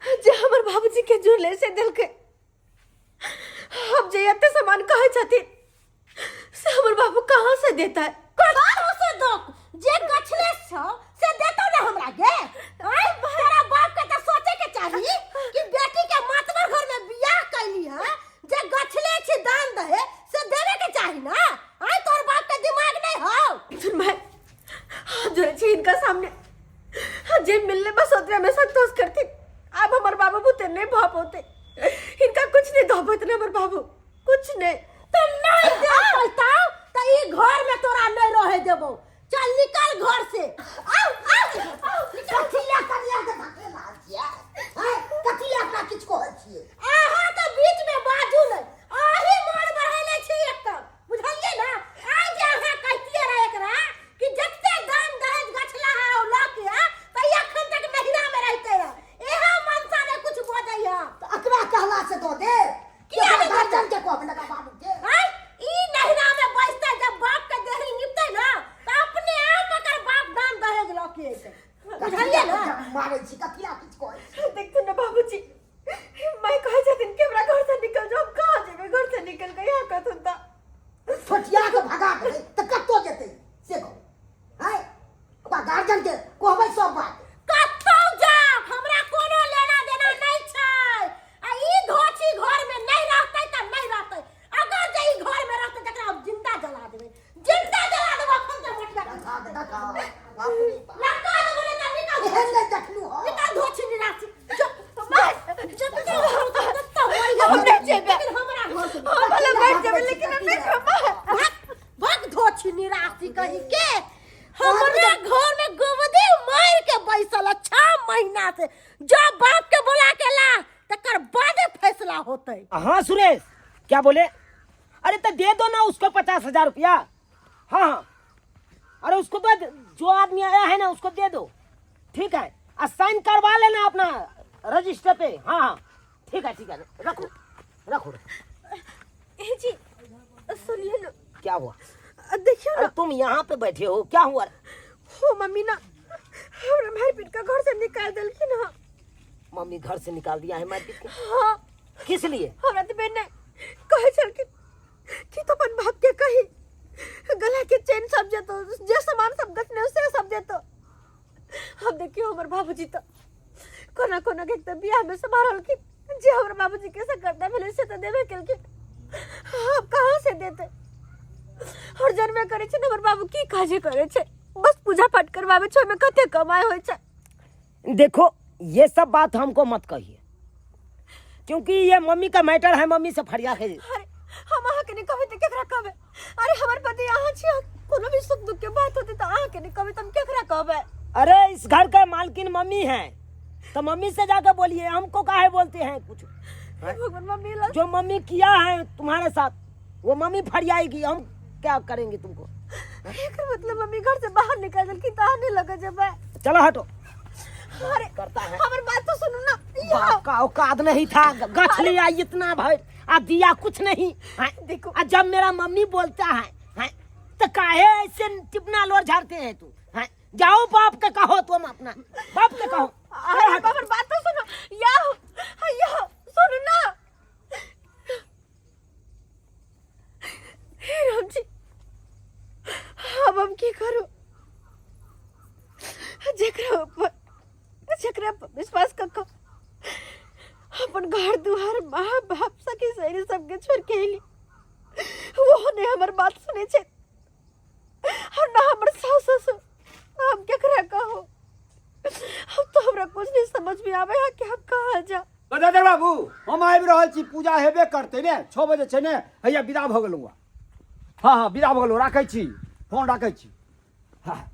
जे हमर बाबूजी के जुड़ले से दिल के अब जे इतने सामान कहे छथिन से हमर बाबू कहाँ से देता है? कहाँ से दो जे गछले से देतो ना हमरा गे। आई तेरा बाप के तो सोचे के चाहिए कि बेटी के मातबर घर में बियाह कैली है, जे गछले छी दान दे से देवे के चाहिए ना। आई तोर बाप के दिमाग नहीं हो। सुन भाई, जो छी इनका सामने जे मिलने बस उतरे में संतोष करती। अब हमारे बाबू बुते नहीं भाप होते, इनका कुछ नहीं धोपत ना हमारे बाबू, कुछ नहीं। तो नहीं दे कहता तो ई घर में तोरा नहीं रहे देबो। चल निकल घर से। आओ आओ कथिला करिया के धकेला छिया। हाय कथिला का किछ कहै छियै? आहा के बीच में बाजू नहीं, आही मोर बढ़ेले छी एकदम, बुझलिए ना। आज आहा कहतिए रहे एकरा कि जत्ते दान दहेज गछला है ओ लाके त एखन तक महीना में रहते रह। एहा मनसा ने कुछ बोदैया तो अकरा कहला से दो दे। किया नहीं गर्जन के कहब लगा बाबू के। हाय ई नहिरा में बैठते जब बाप के देहरी निपते ना त अपने आप अकर बाप दान दहेज लाके अइते, बुझलिए ना। मारै छी कथिला किछ कहै। देखते ना बाबूजी, मैं कहे छथिन कि हमरा घर से निकल जाओ। कहाँ जेबे? घर से निकल के यहाँ कथन ता छोटिया के भगा दे त कत्तो जेतै से कहो। हाय ओकरा गार्जियन के कहबै सब बात। कत्तो जा, हमरा कोनो लेना देना नहीं छै। आ ई धोची घर में नहीं रहतै त नहीं रहतै। अगर जे ई घर में रहतै तकरा हम जिंदा जला देबै, जिंदा जला देबै। अपन के मोटिया धका धका बाप रे बाप लगा देबै त निकल। एहन नहीं देखलू हो। निकल धोची निराची हम नहीं जेबे। हमरा घर से हम भले बैठ जेबे लेकिन हम नहीं खबा। भग धोची निराशी कही के हमरा घर में गोवदी मार के बैसल 6 महीना से। जो बाप के बुला के ला तकर बाद फैसला होतै। हाँ सुरेश, क्या बोले? अरे तो दे दो ना उसको 50,000 रुपया। हाँ हाँ, अरे उसको तो जो आदमी आया है ना उसको दे दो, ठीक है। और साइन करवा लेना अपना रजिस्टर पे। हाँ हाँ ठीक है रखो रखो। ए जी सुनिए ना। क्या हुआ? देखियो अरे ना, तुम यहाँ पे बैठे हो, क्या हुआ? हो मम्मी ना हमरा मारपीट का घर से निकाल दिलखिन। हाँ मम्मी घर से निकाल दिया है मारपीट के? हाँ, किस लिए? हमरा तो बहन कहे छलखिन कि तो अपन बाप के कही गला के चेन सब जेतो, जे सामान सब गछने से सब देतो। अब देखियो हमर बाबूजी तो कोना कोना के त बियाह में संभालल की, जे हमर बाबूजी कैसे करता भेले से तो देबे केलखिन। अब कहां से देते? और जन्मे करे छे हमर बाबू की काजे करे छे, बस पूजा पाठ करवावे छे, में कते कमाई होय छे। देखो ये सब बात हमको मत कहिए, क्योंकि ये मम्मी का मैटर है। मम्मी से फरियाद है। अरे हम आहा के नहीं कहबे त केकरा कहबे? अरे हमर पति यहाँ छे, कोनो भी सुख दुख के बात होते त आहा के नहीं कहबे त हम केकरा कहबे? अरे इस घर का मालकिन मम्मी है, तो मम्मी से जाकर बोलिए, हमको काहे बोलते हैं कुछ? भगवान मम्मी ला जो मम्मी किया है तुम्हारे साथ वो मम्मी फरियाएगी, हम क्या करेंगे तुमको? एकर मतलब मम्मी घर से बाहर निकल गई त आने लगे जब। चलो हटो। अरे करता है हमर बात तो सुनो ना। बाप का औकात नहीं था, गछ लिया इतना भाई आ दिया कुछ नहीं। देखो जब मेरा मम्मी बोलता है तो काहे ऐसे टिपना लोर झाड़ते हैं तू? जाओ बाप के कहो, तुम अपना बाप के कहो। अरे हमर बात तो सुनो। या सुनो ना। हे राम जी, अब हम की करू? जेकरा पर विश्वास कर अपन घर दुआर माँ बाप सखी सहेली सबके छोड़ के अली, वो ने हमर बात सुने छे और ना हमर सास ससुर। हम केकरा कहो? अब तो हमरा कुछ नहीं समझ में आवे है कि हम कहाँ जा। गदाधर बाबू, हम आबि रहल छी, पूजा हेबे करते ने। 6 बजे छै ने, हैया विदा भ गेलहुँ। हाँ हाँ विदा भ गेलहुँ, राखै छी, फोन राखै छी। हाँ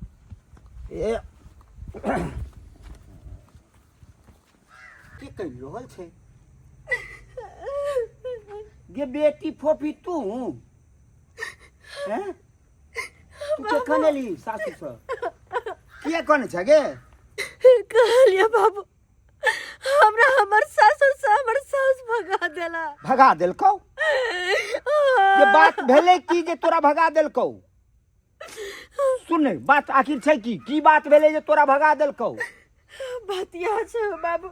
ए की कहि रहल छै गे बेटी फोफी? तू हैं? तू के कने ली सासू से? किया कने छ गे? कहलिए बाबू, हमरा हमर ससुर से हमर सास भगा देला। भगा देलकौ? ये बात भेले की जे तोरा भगा देलकौ? सुन बात आखिर छै की बात भेले जे तोरा भगा देलकौ? बात यहाँ छे बाबू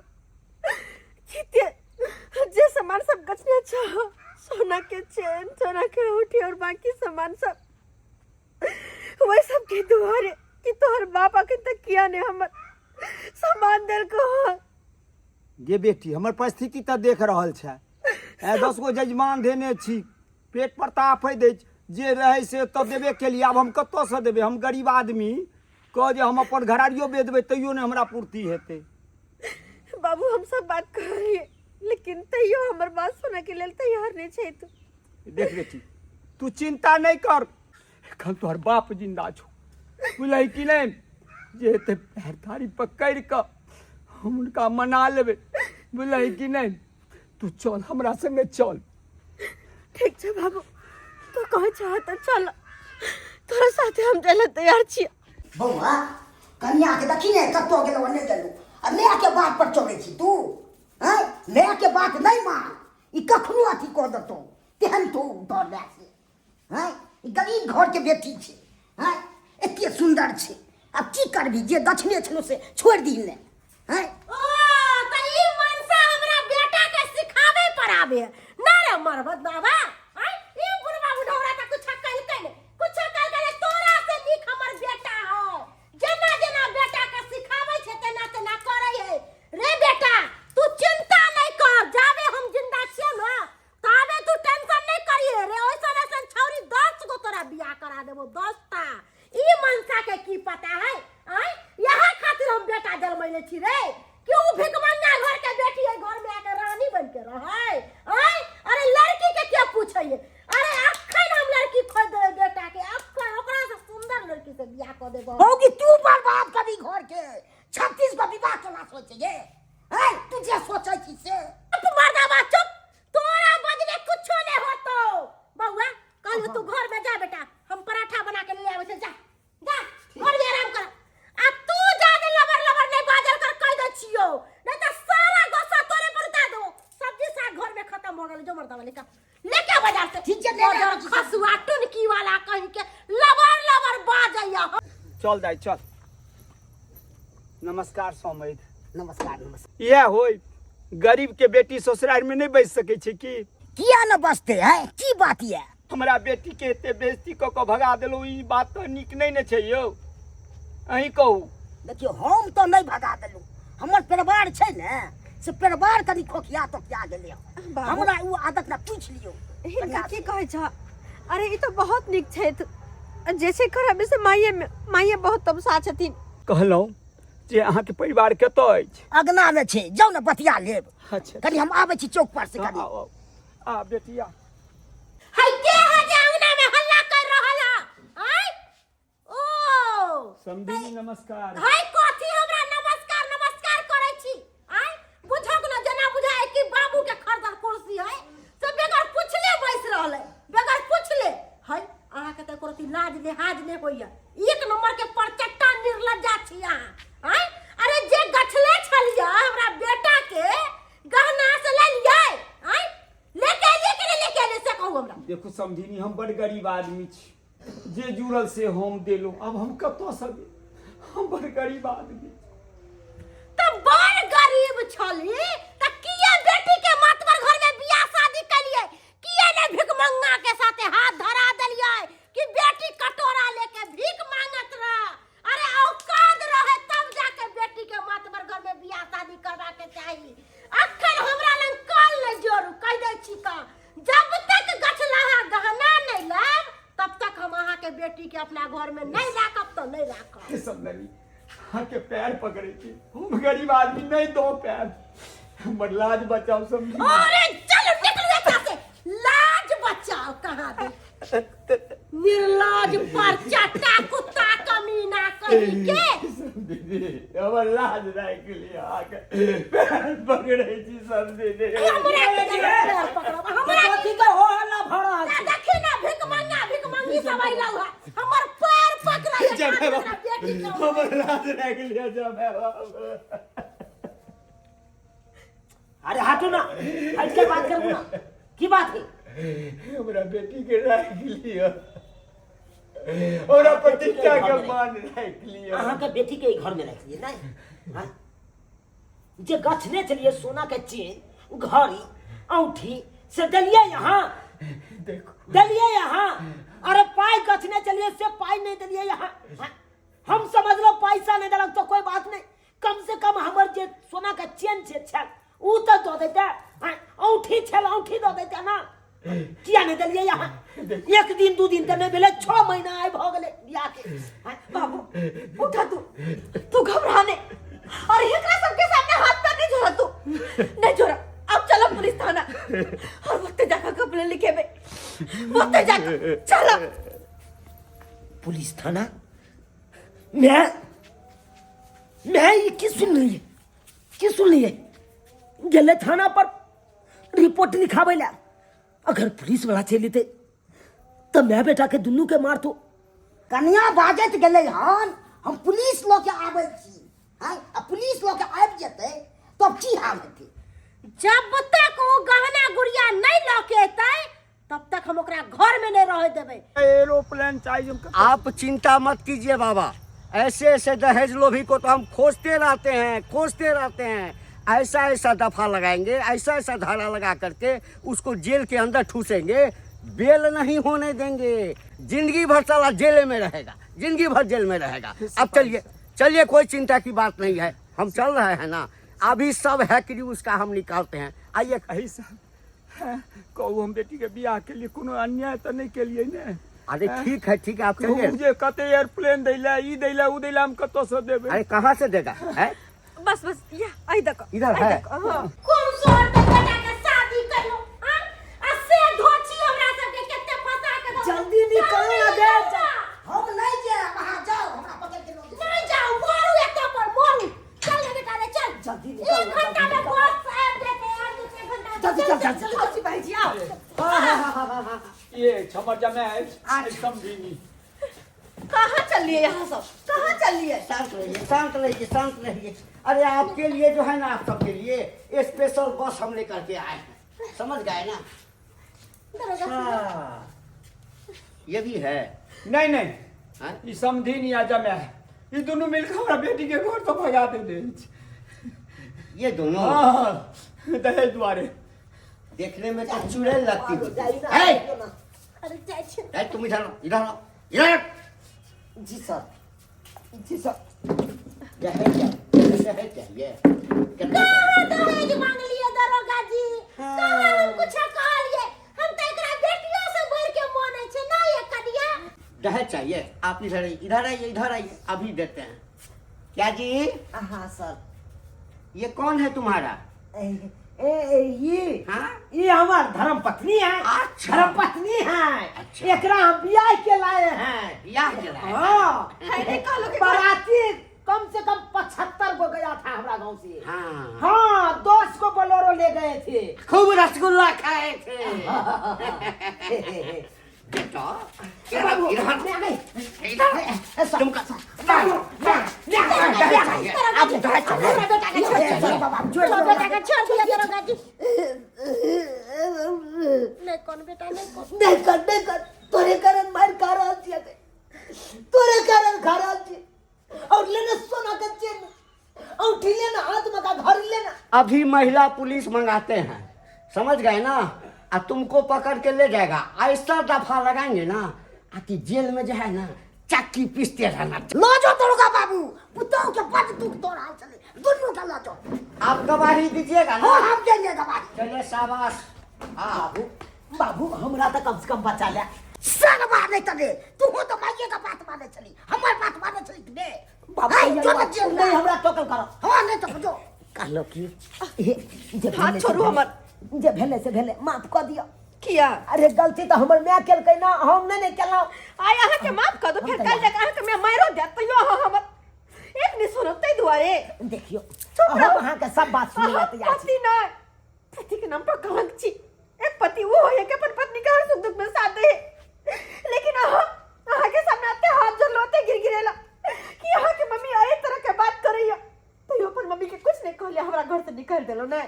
कि जे सामान सब गचने चाहो, सोना के चेन, सोना के अंगूठी और बाकी सामान सब वही सब के दुआरे कि तोहर बापा के तकिया ने हमर सामान देल को हो। गे बेटी हमर परिस्थिति तऽ देख रहल छै। 10 गो जजमान देने छी, पेट पर तापै दै जे रहै से तऽ देबे केलिए। आब हम कतऽसँ देबै? हम गरीब आदमी कह जे हम अपन घरारियो बेचबै तैयो ने हमरा पूर्ति हेतै। बाबू हम सब बात कर रहिए, लेकिन तैयो हमर बात सुने के लेल तैयार नहीं छै तू। देख बेटी तू चिंता नहीं कर, एखन तोहर बाप जिंदा छौ, बुझलै कि नहीं? जे एते पैर थारी पकड़ि कऽ हम उनका मना लेबै, बुझलै कि नहीं? तू चल हमरा संगे चल। ठीक छै बाबू, तू कहे चाह तो चल, तोरा साथे हम जाय लेल तैयार छियै। बौआ कन्या के देखी ने कतो गेलो नहीं गेलो, आ माय के बात पर चले छी तू। हैं माय के बात नहीं मान, ई कखनो अथी कऽ देतो तेहन तो उतर लै से। हैं ई गरीब घर के बेटी छै, हैं एते सुंदर छै, अब की करबी? जे दक्षिणे छलो से छोड़ दी ने। हैं ओ त ई मनसा हमरा बेटा के सिखावे परावे ना रे मरबत बाबा। हैं ई बुढ़वा बुढ़ौरा त कुछ कइलकै ने, कुछ कइलकै तोरा से नीक हमर बेटा हो। जना जना बेटा के सिखावे छै तेना तेना करे है। रे बेटा तू चिंता नहीं कर, जावे हम जिंदा छियै ना तावे तू टेंशन नहीं करिए रे। ओइसन ऐसन छौरी 10 गो तोरा बियाह करा देबो, 10 टा। ई मनसा के की पता है? हैं यही खातिर हम बेटा जन्मैले छी रे, कि ऊ भिखमंगा घर के बेटी है, घर में आके रानी बन के रहे। हैं अरे लड़की के क्या पूछे? अरे अखन हम लड़की खोज देबे बेटा के, अखन ओकरा से सुंदर लड़की से बियाह कर देबो। होगी तू बर्बाद कभी घर के 36 गो विवाह केना सोचे ये? हैं तू जे सोचे छी से तू मर्दावा चुप, तोरा बजने कुछो नहीं होतो। बउआ कल तू घर में जा बेटा, हम पराठा बना के ले आवे से। जा जा घर में आराम कर। अब तू जाने लबर लबर नहीं बाजल कर कह दे छियो, नहीं तो सारा गुस्सा तोरे पर उतार दो। सब्जी साग घर में खत्म हो गेल, जो मर्दावा लेके बाजार से। ठीक है ले खसुआ टुनकी वाला कहीं के लबर लबर बाजैया। चल जाय चल। नमस्कार सोमैद। नमस्कार नमस्कार। यह होय गरीब के बेटी ससुराल में नहीं बैठ सकै छै की? किया न बसते हैं? की बात ये? हमरा बेटी के एते बेइज्जती कऽ कऽ भगा देलौ, ई बात तो नीक नहीं ने छै यौ। अहीं कहू। देखियो हम तो नहीं भगा देलू, हमर परिवार छै ने से परिवार कनी खोखिया तो क्या गेले। हमरा उ आदत ना पूछ लियो। की कहे छ? अरे ई तो बहुत निक छै, जैसे खराबे से माये बहुत तमसा छथिन। कहलौ जे अहाँ के परिवार कतौ अछि? अगना में छै, जाउ न बतिया लेब। अच्छा कनी हम आबै छी चौक पर से कनी। आ बेटिया है के है जे अंगना में हल्ला कर रहल है? हैं ओ समधी नमस्कार। है कथी हमरा नमस्कार नमस्कार करै छी? हैं बुझक न जना बुझाय कि बाबू के खरदर कुर्सी है से बेगर पुछले बैस रहल है, बेगर पुछले है। अहाँ के त कोती लाज लिहाज ने होइया, एक नंबर के परचट्टा निर्लज्जा छी अहाँ। हैं अरे जे गछले छलिया हमरा बेटा के गहना से ले लियै, हैं लेके से कहू हमरा। देखो समझीनी हम बड़ गरीब आदमी छी, जे जुड़ल से हम देलो, अब हम कतौ से दे? हम बड़ गरीब आदमी। त बड़ गरीब छली त किया बेटी के मतबर घर में बियाह शादी कलिए? किया ने भिखमंगा के साथे हाथ धरा देलिए कि बेटी कटोरा लेके भीख मांगत रह? अरे औकात रहे तब जाके बेटी के मतबर घर में बियाह शादी करवा के चाहिए। अखन हमरा लंग काल न जोरू, कह दे छी का जब तक गछलाहा गहना नहीं लाब तब तक हम अहाँ के बेटी के अपना घर में नहीं राखब तो नहीं राखब। सब नहीं हाँ के पैर पकड़े छी, हम गरीब आदमी नहीं दो पैर, हमर लाज बचाओ समझी। अरे चलो निकल जा से, लाज बचाओ कहाँ दे? निर्लाज परचट्टा कुत्ता कमीना कहीं के हमर लाज राख लिया, आके पैर पकड़े छी समझी। हमरा के पैर पकड़ब, हमरा कथी के हो हल्ला भरा छै? देखी ना भिखमंगी सब आइला हुआ, हमर पैर पकड़ा जब के है बेटी के हमर लाज राख लिया जब है। अरे हटो ना, हट के बात करू ना। की बात है? हमरा बेटी के राख लिया, हमरा प्रतिज्ञा के मान राख लिया। अहाँ के बेटी के घर में रख लिए नहीं? हाँ? जे गछने चलिए सोना के चेन घड़ी औंठी से दलिए यहाँ, देखो दलिए यहाँ। अरे पाई गछने चलिए से पाई नहीं दलिए यहाँ। हम समझ लो पैसा नहीं दिलक तो कोई बात नहीं, कम से कम हमर जे सोना का चेन छे छल ऊ तो दो देते, औंठी छल औंठी दो देते ना, किया नहीं दलिए यहाँ। एक दिन दू दिन तो नहीं भेले, 6 महीना आए भ गेले बियाह के। बाबू उठा तू घबरा नहीं, और एकरा सबके सामने हाथ पैर नहीं जोड़ा, तू नहीं जोड़ा। अब चलो पुलिस थाना और वक्त जाकर कंप्लेन लिखेबे, वक्त जाकर चलो पुलिस थाना। मैं ये की सुन रही है, की सुन रही है? गेले थाना पर रिपोर्ट लिखावे ला, अगर पुलिस वाला चल लेते तो मैं बेटा के दुनू के मार तो। कन्या बाजत गेले हन, हम पुलिस लोग के आबै छी, हां पुलिस लोग के आबि जेतै तब की हाल हेतै? जब तक वो गहना गुड़िया नहीं लौकेतै तब तक हम ओकरा घर में नहीं रह देबै। एरोप्लेन चाहिए हमको। आप चिंता मत कीजिए बाबा, ऐसे ऐसे दहेज लोभी को तो हम खोजते रहते हैं। ऐसा ऐसा दफा लगाएंगे, ऐसा ऐसा धारा लगा करके उसको जेल के अंदर ठूसेंगे, बेल नहीं होने देंगे। जिंदगी भर साला जेल में रहेगा, जिंदगी भर जेल में रहेगा। अब चलिए कोई चिंता की बात नहीं है, हम चल रहे हैं ना, अभी सब हैकरी उसका हम निकालते हैं। आइए। ऐसा कहू हम बेटी के बियाह के लिए कोनो अन्याय तो नहीं के लिए ने? अरे ठीक है आप चलिए। मुझे कते एयरप्लेन दैला ई दैला उ दैला हम कतो से देबे? अरे कहाँ से देगा है? बस या आई देखो इधर है। हां कौन सोर के बेटा के शादी करो, हां असे धोची हमरा सब के केते फसा के दो। जल्दी निकल दे। हम नहीं जे वहां जाओ, हमरा पकड़ के लोग नहीं जाओ, मारू एते पर मारू। चल रे बेटा रे चल, जल्दी निकल। 1 घंटा में बस आब जेते, और 2 घंटा जल्दी चल भाई जी आओ। ये क्षमा जमे है समझीनी। कहाँ चल लिए यहाँ सब, कहाँ चल लिए? शांत रहिए। अरे आपके लिए जो है ना, आप सबके लिए स्पेशल बस हम लेकर के आए हैं, समझ गए ना? अच्छा, ये भी है? नहीं हाँ? ये समझीनी आ जमे है, ये दोनों मिलकर हमरा बेटी के घर तो भगा दे। ये दोनों दहेज द्वारे देखने में तो चुड़ैल लगती है। अरे जाय छै। तुम इधर जी सर, जी सर। दहेज चाहिए कितना? दहेज मांग लिए दरोगा जी, कहाँ हम कुछ कह लिए? हम तो एकरा बेटियों से बढ़ के माने छै ना, ये कनिया। दहेज चाहिए? आप इधर आइए, अभी देते हैं। क्या जी? हाँ सर। ये कौन है तुम्हारा? ये हमार धर्म पत्नी है। अच्छा। धर्म पत्नी है। अच्छा। एकरा हम ब्याह के लाए हैं। ब्याह के लाए? हाँ। है नहीं कह लो कि बाराती कम से कम 75 को गया था हमारा गांव से। हाँ। हाँ 10 को बोलेरो ले गए थे। खूब रसगुल्ला खाए थे। बेटा तुमका नहीं कर तोरे कारण मार खा रहल छियै, तोरे कारण खा रहल छियै। और लेना सोना का चेन, औंठी लेना, हाथ में का घड़ी लेना। अभी महिला पुलिस मंगाते हैं, समझ गए ना? तुमको पकड़ के ले जाएगा। ऐसा दफा लगाएंगे ना कि जेल में जो है ना चक्की पीसते रहना। लो जो दरोगा बाबू, पुतों के पद दुख तोड़ा चले, दोनों का लो जो। आप गवाही दीजिएगा ना? हाँ हम देंगे गवाही। चलिए शाबाश। हाँ बाबू हमरा तो कम से कम बचा ले। सर माने चले, तू हो तो माइये का बात माने चली, हमार बात माने चली तू दे। बाबू हाय, ये जो बात बच्चे नहीं हमरा टोकल करो। हाँ नहीं तो जो कहलो कि जे हाथ छोड़ू हमर। जे भेले से भेले, माफ कर दियो। किया? अरे गलती तो हमर मैं केलकै ना, हम नहीं केलौ। आय अहाँ के माफ कर दो, फिर कल जाके अहाँ के मैं मारो देत तइयो अहाँ हमर एक नहीं सुनतै दुआरे। देखियो चुप रहो। हम अहाँ के सब बात सुने ला तैयार छी। पति ना, पति के नाम पर कलंक छी। एक पति वो है कि अपन पत्नी के हर सुख दुख में साथ दे, लेकिन अहाँ के सामने आते हाथ जोड़ते गिरगिरेला कि अहाँ के मम्मी अरे तरह के बात करैया, तो अपन मम्मी के कुछ नहीं कहले, हमरा घर से निकाल देलो ना,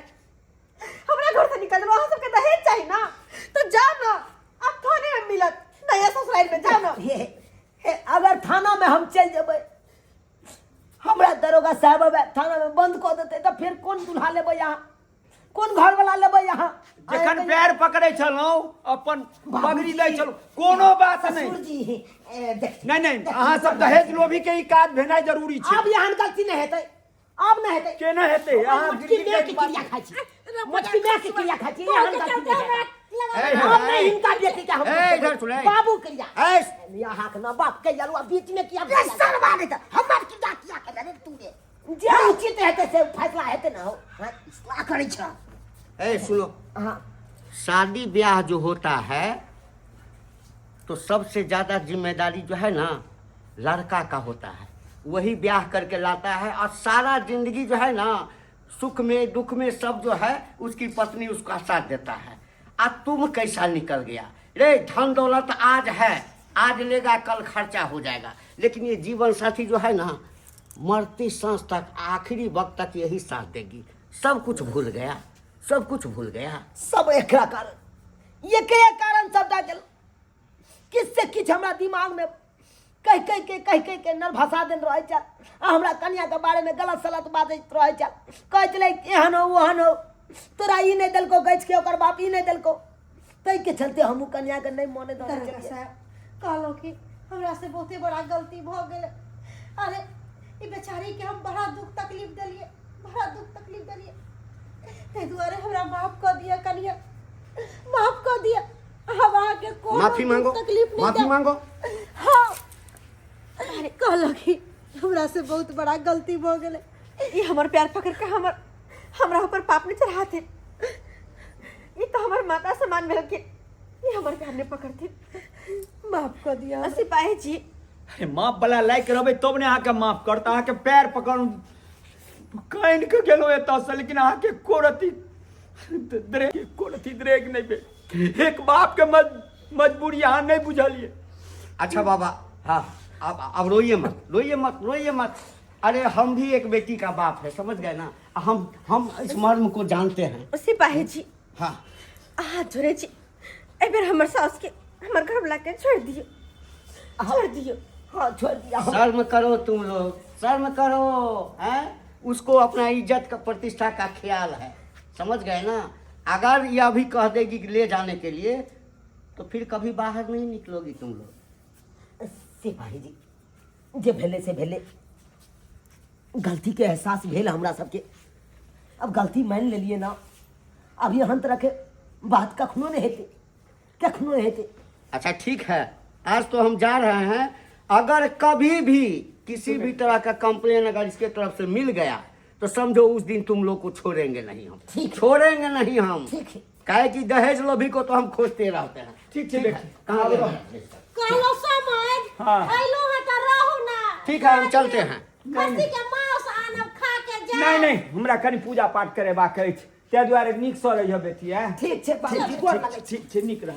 हमरा घर से निकाल देलो। अहाँ सबके दहेज चाहिए ना, तो जाओ ना, अब थाने में मिलत, नया ससुराल में जाओ ना। अगर थाना में हम चल जेबै, हमरा दरोगा साहब थाना में बंद कर देते तो फिर कौन दुल्हा लेबै यहाँ? कौन घर वाला लेबै यहाँ जखन पैर पकड़े छलहुँ अपन पगड़ी दै छलहुँ कोनो बात नहीं ससुर जी देख नहीं नहीं अहाँ सब दहेज लोभी के ई काज भेनाइ जरूरी छै अब यहाँ गलती नहीं हेतै अब नहीं हेतै केना हेतै अहाँ मटकी में के क्रिया खाइ छी मटकी में के क्रिया खाइ छी यहाँ गलती नहीं हेतै अब नहीं हिनका बेटी का हम इधर सुन बाबू क्रिया ए यहाँ के ना बाप के यालू बीच में किया सरवा नहीं हमर किया के रे तू रे जे उचित हेतै से फैसला हेतै ना हो इसला करै छ ए सुनो हां शादी ब्याह जो होता है तो सबसे ज्यादा जिम्मेदारी जो है ना लड़का का होता है वही ब्याह करके लाता है और सारा जिंदगी जो है ना सुख में दुख में सब जो है उसकी पत्नी उसका साथ देता है। आज तुम कैसा निकल गया रे धन दौलत आज है आज लेगा कल खर्चा हो जाएगा लेकिन ये जीवन साथी जो है ना मरती सांस तक आखिरी वक्त तक यही साथ देगी। सब कुछ भूल गया सब कुछ भूल गया सब एकरा कारण ये के कारण सब डाल किससे किछ हमरा दिमाग में कह के नर भाषा देन रहे चल हमरा कन्या के बारे में गलत सलत बात रहे चल कह चले एहन हो ओहन हो तोरा ई नहीं दलको गछ के ओकर बाप ई नहीं दलको तै के चलते हमहू कन्या के नहीं माने दे कहलो कि हमरा से बहुते बड़ा गलती भ गेल। अरे ई बेचारी के हम बड़ा दुख तकलीफ देलिए तै दुआरे हमरा माफ कर दिया कन्या माफ कर दिया। हम आगे को माफी मांगो तकलीफ नहीं माफी मांगो। हाँ अरे कहलो कि हमरा से बहुत बड़ा गलती भ गेल। ई हमर प्यार पकड़ के हमरा ऊपर पाप नहीं चढ़ाते ई तो हमर माता समान भेल के ई हमर प्यार ने पकड़ते माफ कर दिया सिपाही जी। अरे माफ वाला लायक रहबै तब ने अहाँके माफ करता अहाँके पैर पकड़ काइन के गेलो एतऽ से लेकिन अहाँके कोरती द्रेग नहीं बे एक बाप के मजबूरी अहाँ नहीं बुझलिए। अच्छा बाबा हाँ अब रोइए मत अरे हम भी एक बेटी का बाप है समझ गए ना हम इस मर्म को जानते हैं। सिपाही जी हाँ हाथ जोड़े जी ए बेर हमर सास के हमर घर बुला के छोड़ दियो हाँ छोड़ दिया शर्म करो तुम लोग शर्म करो हैं उसको अपना इज्जत का प्रतिष्ठा का ख्याल है समझ गए ना। अगर यह भी कह देगी कि ले जाने के लिए तो फिर कभी बाहर नहीं निकलोगी तुम लोग। सिपाही जी जे भेले से भेले गलती के एहसास भेल हमरा सबके अब गलती मान लेलिए ना अब यहाँ तरह के बात कखनो नहीं हेते। अच्छा ठीक है आज तो हम जा रहे हैं अगर कभी भी किसी भी तरह का कंप्लेन अगर इसके तरफ से मिल गया तो समझो उस दिन तुम लोग को छोड़ेंगे नहीं हम छोड़ेंगे नहीं हम काहे कि दहेज लोभी को तो हम खोजते रहते हैं। ठीक है कहाँ कहलो समझ हाँ। आइलो है त रहो ना ठीक है हम चलते हैं। खस्सी के मांस आनब खा के जा नहीं हमरा कनि पूजा पाठ करेबाक अछि ताहि दुआरे नीक सँ रहियो बेटी है ठीक छै बाबूजी गोर लागै छी। ठीक छै नीक रह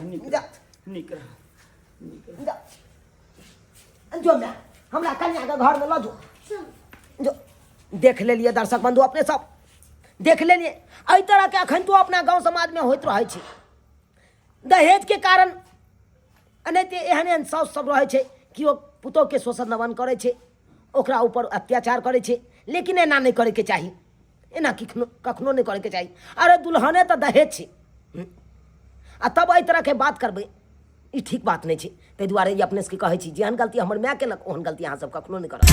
जो मैं हमरा कन्या के घर में ल जो देख लेलिए दर्शक बंधु अपने सब देख लेलिए एहि तरह के अखन तो अपना गांव समाज में होइत रहे छै दहेज के कारण अनेते एहन साउस सब रहे छै कि ओ पुतोह के शोषण नमन करे छै ओकरा ऊपर अत्याचार करे छै लेकिन एना नहीं करे के चाही एना कखनो नहीं करे के चाही। अरे दुल्हने तो दहेज छै आ तब एहि तरह के बात करबै ई ठीक बात नहीं छै ताहि दुआरे ई अपने से कहै छी जेहन गलती हमर माय केलक ओहन गलती अहाँ सब कखनो नहीं करब।